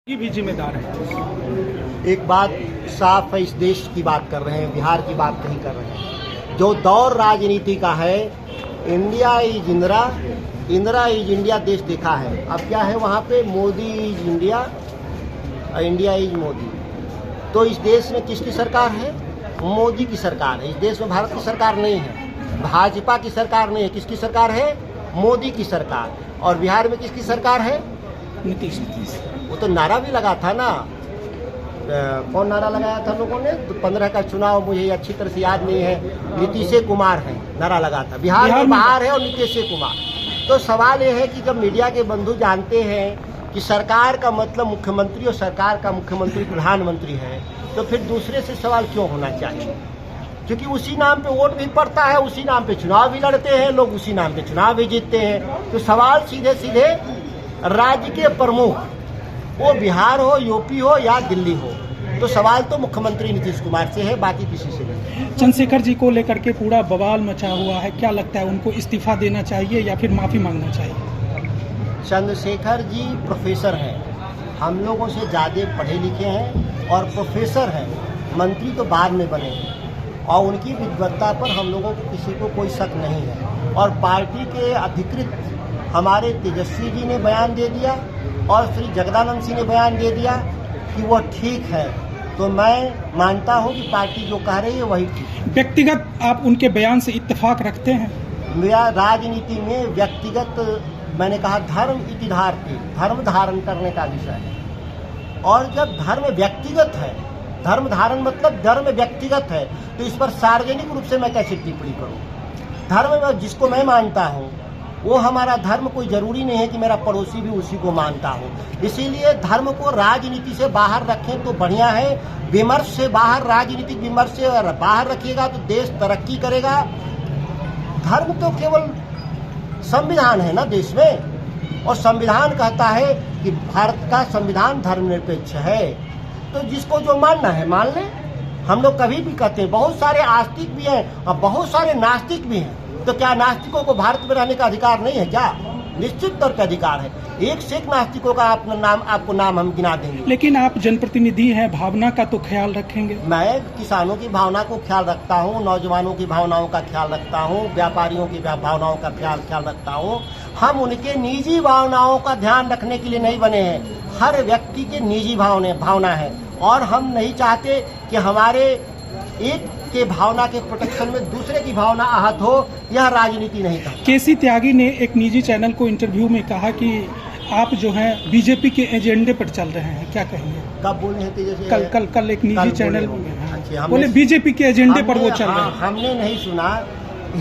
भी जिम्मेदार है। एक बात साफ है, इस देश की बात कर रहे हैं, बिहार की बात नहीं कर रहे हैं। जो दौर राजनीति का है, India is Indira, Indira is India देश देखा है। अब क्या है वहाँ पे, Modi is India, India is Modi. तो इस देश में किसकी सरकार है? मोदी की सरकार है। इस देश में भारत की सरकार नहीं है, भाजपा की सरकार नहीं है। किसकी सरकार है? मोदी की सरकार। और बिहार में किसकी सरकार है? नीतीश। वो तो नारा भी लगा था ना, कौन नारा लगाया था लोगों ने? 15 का चुनाव मुझे अच्छी तरह से याद नहीं है, नीतीश कुमार है नारा लगा था। बिहार में बाहर है और नीतीश कुमार। तो सवाल ये है कि जब मीडिया के बंधु जानते हैं कि सरकार का मतलब मुख्यमंत्री और सरकार का मुख्यमंत्री प्रधानमंत्री है, तो फिर दूसरे से सवाल क्यों होना चाहिए? क्योंकि उसी नाम पे वोट भी पड़ता है, उसी नाम पे चुनाव भी लड़ते हैं लोग, उसी नाम पे चुनाव भी जीतते हैं। तो सवाल सीधे सीधे राज्य के प्रमुख, वो बिहार हो, यूपी हो या दिल्ली हो, तो सवाल तो मुख्यमंत्री नीतीश कुमार से है, बाकी किसी से नहीं। चंद्रशेखर जी को लेकर के पूरा बवाल मचा हुआ है, क्या लगता है उनको इस्तीफा देना चाहिए या फिर माफी मांगना चाहिए? चंद्रशेखर जी प्रोफेसर हैं, हम लोगों से ज़्यादा पढ़े लिखे हैं और प्रोफेसर हैं, मंत्री तो बाद में बने हैं और उनकी विद्वत्ता पर हम लोगों को किसी को कोई शक नहीं है। और पार्टी के अधिकृत हमारे तेजस्वी जी ने बयान दे दिया और श्री जगदानंद सिंह ने बयान दे दिया कि वो ठीक है, तो मैं मानता हूँ कि पार्टी जो कह रही है वही ठीक है। व्यक्तिगत आप उनके बयान से इत्तेफाक रखते हैं? मेरा राजनीति में व्यक्तिगत, मैंने कहा धर्म इतिहार्थी, धर्म धारण करने का विषय है। और जब धर्म व्यक्तिगत है, धर्म धारण मतलब धर्म व्यक्तिगत है, तो इस पर सार्वजनिक रूप से मैं कैसे टिप्पणी करूँ? धर्म में जिसको मैं मानता हूँ वो हमारा धर्म, कोई जरूरी नहीं है कि मेरा पड़ोसी भी उसी को मानता हो। इसीलिए धर्म को राजनीति से बाहर रखें तो बढ़िया है। विमर्श से बाहर, राजनीतिक विमर्श से बाहर रखिएगा तो देश तरक्की करेगा। धर्म तो केवल संविधान है ना देश में, और संविधान कहता है कि भारत का संविधान धर्मनिरपेक्ष है, तो जिसको जो मानना है मान ले। हम लोग कभी भी कहते हैं, बहुत सारे आस्तिक भी हैं और बहुत सारे नास्तिक भी हैं, तो क्या नास्तिकों को भारत में रहने का अधिकार नहीं है क्या? निश्चित तौर पर अधिकार है। एक से एक नास्तिकों का आपको नाम हम गिना देंगे। लेकिन आप जनप्रतिनिधि हैं, भावना का तो ख्याल रखेंगे? मैं किसानों की भावना को ख्याल रखता हूँ, नौजवानों की भावनाओं का ख्याल रखता हूँ, व्यापारियों की भावनाओं का ख्याल रखता हूँ। हम उनके निजी भावनाओं का ध्यान रखने के लिए नहीं बने हैं। हर व्यक्ति के निजी भावना है और हम नहीं चाहते कि हमारे एक के भावना के प्रोटेक्शन में दूसरे की भावना आहत हो। यह राजनीति नहीं था। केसी त्यागी ने एक निजी चैनल को इंटरव्यू में कहा कि आप जो हैं बीजेपी के एजेंडे पर चल रहे हैं, क्या कहेंगे? कब बोले हैं तेजस्वी? कल एक निजी चैनल अच्छा, बोले बीजेपी के एजेंडे पर वो चल रहे हैं। हमने नहीं सुना।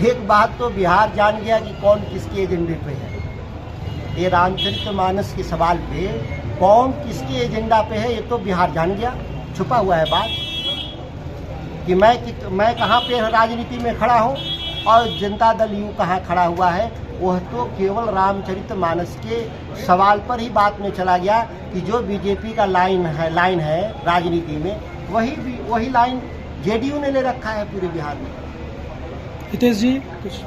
एक बात तो बिहार जान गया कि कौन किसके एजेंडे पे है। ये रामचरितमानस के सवाल पे कौन किसके एजेंडा पे है, ये तो बिहार जान गया। छुपा हुआ है बात कि मैं कहाँ पे राजनीति में खड़ा हूँ और जनता दल यूँ कहाँ खड़ा हुआ है। वह तो केवल रामचरितमानस के सवाल पर ही बात में चला गया कि जो बीजेपी का लाइन है राजनीति में, वही लाइन जेडीयू ने ले रखा है पूरे बिहार में। हितेश जी कुछ